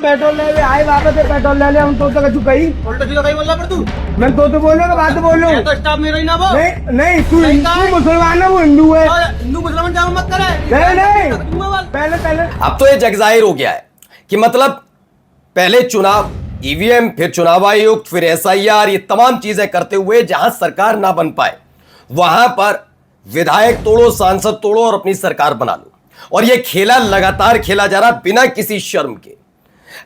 Petrol ले आए वापस से पेट्रोल ले हम तो कछु कही उल्टा सीधा कहीं बोल रहा पर तू मैं तो बोल रहा बात बोल रहा हूँ तो स्टाफ मेरा ही ना वो नहीं तू मुसलमान है वो हिंदू है हिंदू मुसलमान जाओ मत करे नहीं पहले अब तो ये जग जाहिर हो गया है कि मतलब पहले चुनाव ईवीएम फिर चुनाव आयोग फिर एसआईआर ये तमाम चीजें करते हुए जहां सरकार ना बन पाए वहां पर विधायक तोड़ो सांसद तोड़ो और अपनी सरकार बना लो। और ये खेला लगातार खेला जा रहा बिना किसी शर्म के।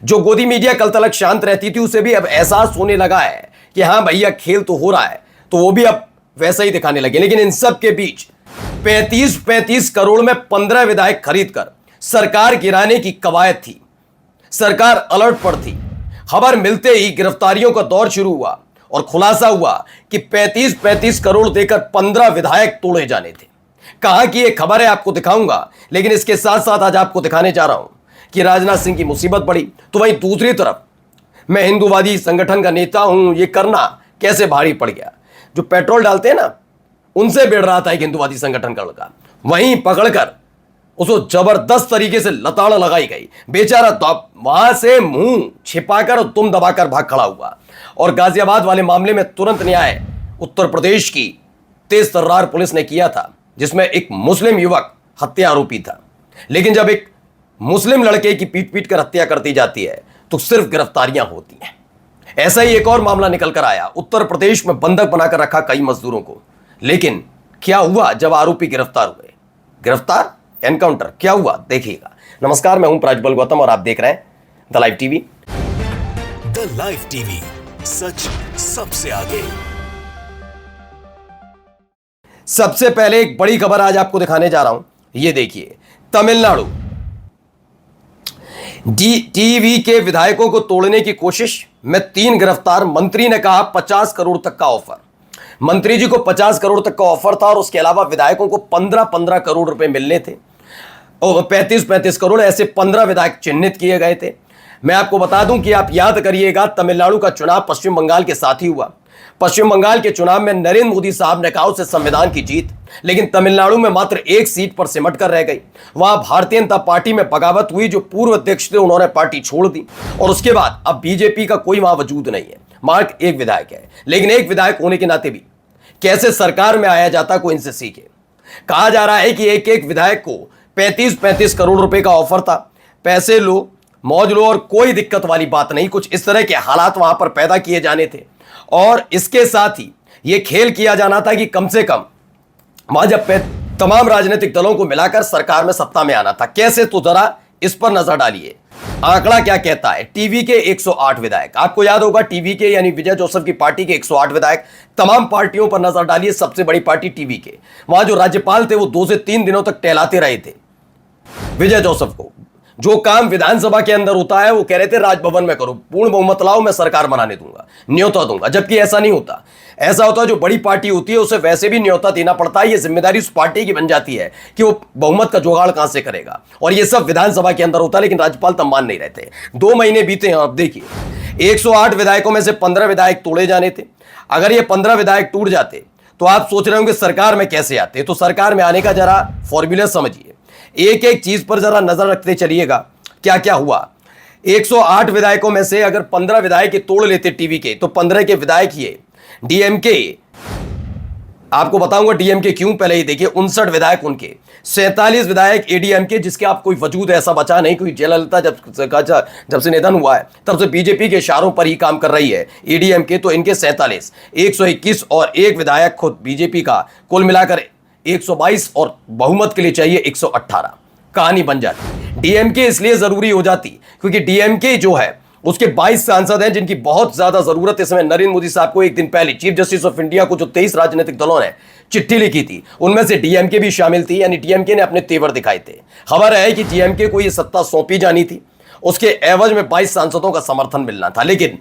जो गोदी मीडिया कल तक शांत रहती थी उसे भी अब एहसास होने लगा है कि हाँ भैया खेल तो हो रहा है, तो वो भी अब वैसा ही दिखाने लगे। लेकिन इन सब के बीच 35 करोड़ में 15 विधायक खरीद कर सरकार गिराने की कवायद थी। सरकार अलर्ट पर थी। खबर मिलते ही गिरफ्तारियों का दौर शुरू हुआ और खुलासा हुआ कि 35 करोड़ देकर 15 विधायक तोड़े जाने थे। कहां की यह खबर है आपको दिखाऊंगा, लेकिन इसके साथ साथ आज आपको दिखाने जा रहा हूं कि राजनाथ सिंह की मुसीबत बढ़ी तो वहीं दूसरी तरफ मैं हिंदूवादी संगठन का नेता हूं, यह करना कैसे भारी पड़ गया। जो पेट्रोल डालते हैं ना उनसे भिड़ रहा था एक हिंदूवादी संगठन का लड़का, वहीं पकड़कर उसको जबरदस्त तरीके से लताड़ लगाई गई। बेचारा तो वहां से मुंह छिपाकर और तुम दबाकर भाग खड़ा हुआ। और गाजियाबाद वाले मामले में तुरंत न्याय उत्तर प्रदेश की तेज तर्रार पुलिस ने किया था, जिसमें एक मुस्लिम युवक हत्या आरोपी था। लेकिन जब एक मुस्लिम लड़के की पीट पीट कर हत्या कर दी जाती है तो सिर्फ गिरफ्तारियां होती हैं। ऐसा ही एक और मामला निकल कर आया। उत्तर प्रदेश में बंधक बनाकर रखा कई मजदूरों को, लेकिन क्या हुआ जब आरोपी गिरफ्तार हुए? गिरफ्तार एनकाउंटर क्या हुआ देखिएगा। नमस्कार, मैं हूं प्राज्वल गौतम और आप देख रहे हैं the live TV. The live TV, सच सबसे आगे। सबसे पहले एक बड़ी खबर आज आपको दिखाने जा रहा हूं। ये देखिए, तमिलनाडु टीवी के विधायकों को तोड़ने की कोशिश में 3 गिरफ्तार। मंत्री ने कहा 50 करोड़ तक का ऑफर। मंत्री जी को 50 करोड़ तक का ऑफर था और उसके अलावा विधायकों को 15 करोड़ रुपए मिलने थे और 35 करोड़ ऐसे 15 विधायक चिन्हित किए गए थे। मैं आपको बता दूं कि आप याद करिएगा, तमिलनाडु का चुनाव पश्चिम बंगाल के साथ ही हुआ। पश्चिम बंगाल के चुनाव में नरेंद्र मोदी साहब ने कहा उसे संविधान की जीत, लेकिन तमिलनाडु में मात्र एक सीट पर सिमट कर रह गई। वहां भारतीय जनता पार्टी में बगावत हुई। जो पूर्व अध्यक्ष थे उन्होंने पार्टी छोड़ दी और उसके बाद अब बीजेपी का कोई वहां वजूद नहीं है। मार्क एक विधायक है, लेकिन एक विधायक होने के नाते भी कैसे सरकार में आया जाता, कोई इनसे सीखे। कहा जा रहा है कि एक एक विधायक को 35 करोड़ रुपए का ऑफर था। पैसे लो, मौज लो और कोई दिक्कत वाली बात नहीं। कुछ इस तरह के हालात वहां पर पैदा किए जाने थे और इसके साथ ही यह खेल किया जाना था कि कम से कम वहां जब तमाम राजनीतिक दलों को मिलाकर सरकार में सत्ता में आना था। कैसे, तो जरा इस पर नजर डालिए। आंकड़ा क्या कहता है? टीवी के 108 विधायक, आपको याद होगा टीवी के यानी विजय जोसेफ की पार्टी के 108 विधायक। तमाम पार्टियों पर नजर डालिए, सबसे बड़ी पार्टी टीवी के। वहां जो राज्यपाल थे वो 2 से 3 दिनों तक टहलाते रहे थे विजय जोसेफ को। जो काम विधानसभा के अंदर होता है वो कह रहे थे राजभवन में करो, पूर्ण बहुमत लाओ, मैं सरकार बनाने दूंगा, न्योता दूंगा। जबकि ऐसा नहीं होता। ऐसा होता है जो बड़ी पार्टी होती है उसे वैसे भी न्योता देना पड़ता है। ये जिम्मेदारी उस पार्टी की बन जाती है कि वो बहुमत का जुगाड़ कहां से करेगा, और ये सब विधानसभा के अंदर होता है। लेकिन राज्यपाल तब मान नहीं रहते। 2 महीने बीते हैं। अब देखिए, 108 विधायकों में से 15 विधायक तोड़े जाने थे। अगर ये 15 विधायक टूट जाते तो आप सोच रहे होंगे सरकार में कैसे आते। तो सरकार में आने का जरा फॉर्मूला समझिए, एक एक चीज पर जरा नजर रखते चलिएगा क्या क्या हुआ। 108 विधायकों में से अगर 15 विधायक तोड़ लेते टीवी के, तो 15 के विधायक ये डीएमके, आपको बताऊंगा डीएमके क्यों, पहले ही देखिए। 59 विधायक उनके, 47 विधायक एडीएमके, जिसके आप कोई वजूद ऐसा बचा नहीं। कोई जयललिता जब से निधन हुआ है तब से बीजेपी के इशारों पर ही काम कर रही है एडीएमके, तो इनके 47, 121 और एक विधायक खुद बीजेपी का, कुल मिलाकर 122 और बहुमत के लिए चाहिए 118। कहानी बन जाती। डीएमके इसलिए जरूरी हो जाती क्योंकि डीएमके जो है उसके 22 सांसद हैं जिनकी बहुत ज्यादा जरूरत है। इसमें नरेंद्र मोदी साहब को एक दिन पहले चीफ जस्टिस ऑफ इंडिया को जो 23 राजनीतिक दलों ने चिट्ठी लिखी थी उनमें से डीएमके भी शामिल थी, यानी डीएमके ने अपने तेवर दिखाए थे। खबर है कि डीएमके को यह सत्ता सौंपी जानी थी, उसके एवज में 22 सांसदों का समर्थन मिलना था। लेकिन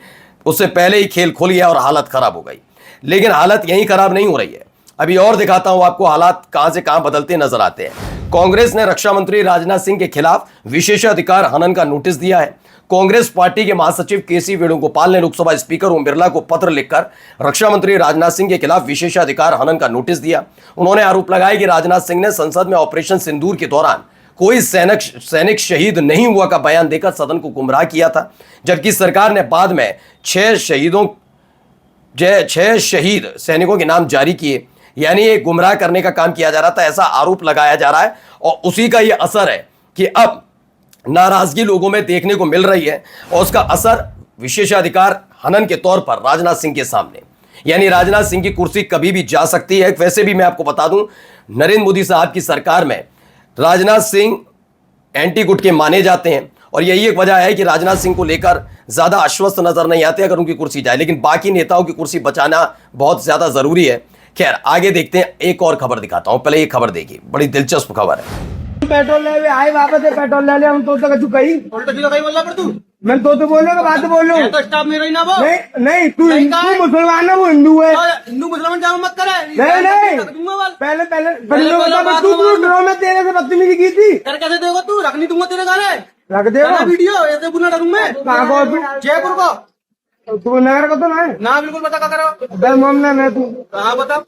उससे पहले ही खेल खुल गया और हालत खराब हो गई। लेकिन हालत यहीं खराब नहीं हो रही है, अभी और दिखाता हूं आपको हालात कहां से कहां बदलते नजर आते हैं। कांग्रेस ने रक्षा मंत्री राजनाथ सिंह के खिलाफ विशेषाधिकार हनन का नोटिस दिया है। कांग्रेस पार्टी के महासचिव केसी वेणुगोपाल ने लोकसभा स्पीकर ओम बिरला को पत्र लिखकर रक्षा मंत्री राजनाथ सिंह के खिलाफ विशेषाधिकार हनन का नोटिस दिया। उन्होंने आरोप लगाया कि राजनाथ सिंह ने संसद में ऑपरेशन सिंदूर के दौरान कोई सैनिक शहीद नहीं हुआ का बयान देकर सदन को गुमराह किया था, जबकि सरकार ने बाद में 6 शहीद सैनिकों के नाम जारी किए। यानी ये गुमराह करने का काम किया जा रहा था, ऐसा आरोप लगाया जा रहा है। और उसी का ये असर है कि अब नाराजगी लोगों में देखने को मिल रही है और उसका असर विशेषाधिकार हनन के तौर पर राजनाथ सिंह के सामने, यानी राजनाथ सिंह की कुर्सी कभी भी जा सकती है। वैसे भी मैं आपको बता दूं, नरेंद्र मोदी साहब की सरकार में राजनाथ सिंह एंटी गुट के माने जाते हैं और यही एक वजह है कि राजनाथ सिंह को लेकर ज्यादा आश्वस्त नजर नहीं आते अगर उनकी कुर्सी जाए, लेकिन बाकी नेताओं की कुर्सी बचाना बहुत ज्यादा जरूरी है। खैर आगे देखते हैं, एक और खबर दिखाता हूं। पहले ये खबर देखिए, बड़ी दिलचस्प खबर है। पेट्रोल ले वे आए वापस से पेट्रोल ले ले हम तो कछु कही उल्टा सीधा कहीं बोला पर तू मैं तो बोलो कि बात बोलो। मैं तो स्टाफ में रही ना वो नहीं तू नहीं कहा है। मुसलमान है वो हिंदू है। हिंदू मुसलमान जामा मत करे नहीं पहले तू ड्रो में तेरे से बदतमीजी की थी। कर कैसे देगा तू रख नहीं दूंगा तेरे गाने रख देगा वीडियो ऐसे बुला डालूं मैं कहाँ को तू जयपुर को तू नगर को तो ना ना बिल्कुल बता क्या करो बे मोमनन है तू कहाँ बता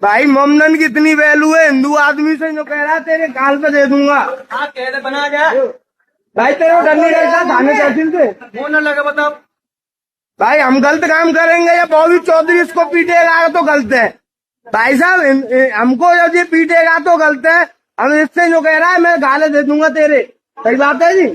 भाई मोमनन की इतनी वैल्यू है हिंदू आदमी से जो कह रहा है तेरे गाल पे दे दूंगा। हाँ कह दे बना जाए भाई तेरे को डर नहीं लगता थाने तहसील से वो न लगे बताओ भाई हम गलत काम करेंगे या बॉबी चौधरी इसको पीटेगा तो गलत है। भाई साहब हमको जब ये पीटेगा तो गलत है। हम इससे जो कह रहा है मैं गाले दे दूंगा तेरे, सही बात है जी,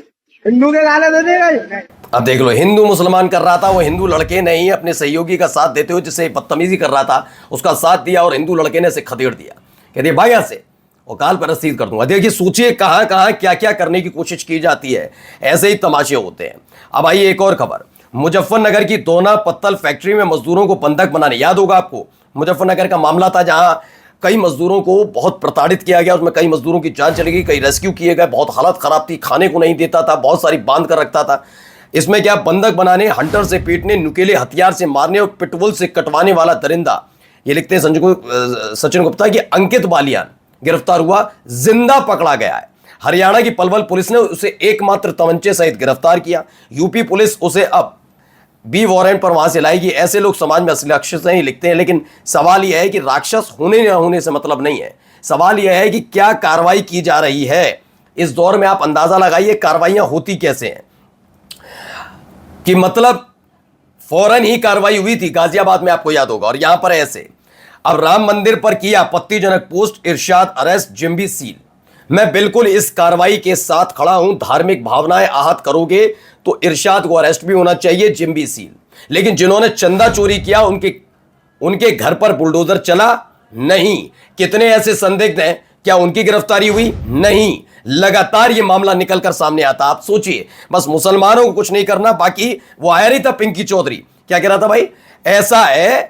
हिंदू के गाले दे देगा। अब देख लो, हिंदू मुसलमान कर रहा था, वो हिंदू लड़के ने ही अपने सहयोगी का साथ देते हुए जिससे बदतमीजी कर रहा था उसका साथ दिया और हिंदू लड़के ने इसे खदेड़ दिया। कहते भाई यहां से और काल पर रसीद कर दूंगा। देखिए सोचिए कहां कहां क्या क्या करने की कोशिश की जाती है, ऐसे ही तमाशे होते हैं। अब आइए एक और खबर, मुजफ्फरनगर की दोना पत्तल फैक्ट्री में मजदूरों को बंधक बनाने, याद होगा आपको मुजफ्फरनगर का मामला था जहां कई मजदूरों को बहुत प्रताड़ित किया गया, उसमें कई मजदूरों की जान चली गई, कई रेस्क्यू किए गए, बहुत हालत खराब थी, खाने को नहीं देता था, बहुत सारी बांध कर रखता था। इसमें क्या बंधक बनाने, हंटर से पीटने, नुकीले हथियार से मारने और पिटबुल से कटवाने वाला दरिंदा, ये लिखते हैं सचिन गुप्ता की अंकित बालियान गिरफ्तार हुआ, जिंदा पकड़ा गया है। हरियाणा की पलवल पुलिस ने उसे एकमात्र तमंचे सहित गिरफ्तार किया। यूपी पुलिस उसे अब बी वारंट पर वहां से लाएगी। ऐसे लोग समाज में असली राक्षस नहीं लिखते हैं, लेकिन सवाल यह है कि राक्षस होने या होने से मतलब नहीं है। सवाल यह है कि क्या कार्रवाई की जा रही है इस दौर में। आप अंदाजा लगाइए कार्रवाइयां होती कैसे हैं, कि मतलब फौरन ही कार्रवाई हुई थी गाजियाबाद में, आपको याद होगा, और यहां पर ऐसे। अब राम मंदिर पर किया आपत्तिजनक पोस्ट, इरशाद अरेस्ट, जिम्बी सील। मैं बिल्कुल इस कार्रवाई के साथ खड़ा हूं। धार्मिक भावनाएं आहत करोगे तो इरशाद को अरेस्ट भी होना चाहिए, जिम्बी सील। लेकिन जिन्होंने चंदा चोरी किया उनके घर पर बुलडोजर चला नहीं। कितने ऐसे संदिग्ध हैं, क्या उनकी गिरफ्तारी हुई? नहीं। लगातार ये मामला निकलकर सामने आता। आप सोचिए, बस मुसलमानों को कुछ नहीं करना, बाकी वो आया नहीं था पिंकी चौधरी, क्या कह रहा था भाई, ऐसा है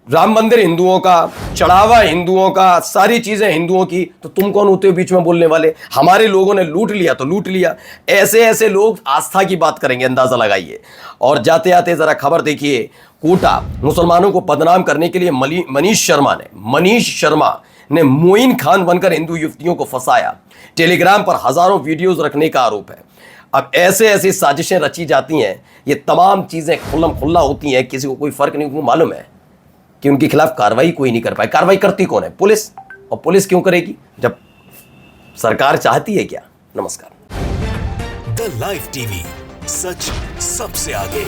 राम मंदिर हिंदुओं का, चढ़ावा हिंदुओं का, सारी चीजें हिंदुओं की, तो तुम कौन होते हो बीच में बोलने वाले। हमारे लोगों ने लूट लिया तो लूट लिया। ऐसे ऐसे लोग आस्था की बात करेंगे, अंदाजा लगाइए। और जाते आते जरा खबर देखिए, कोटा मुसलमानों को बदनाम करने के लिए मनीष शर्मा ने मोइन खान बनकर हिंदू युवतियों को फंसाया। टेलीग्राम पर हजारों वीडियोस रखने का आरोप है। अब ऐसे ऐसी साजिशें रची जाती हैं, ये तमाम चीजें खुल्लम खुल्ला होती हैं, किसी को कोई फर्क नहीं। को मालूम है कि उनके खिलाफ कार्रवाई कोई नहीं कर पाए। कार्रवाई करती कौन है? पुलिस। और पुलिस क्यों करेगी जब सरकार चाहती है? क्या। नमस्कार। द लाइव टीवी, सच सबसे आगे।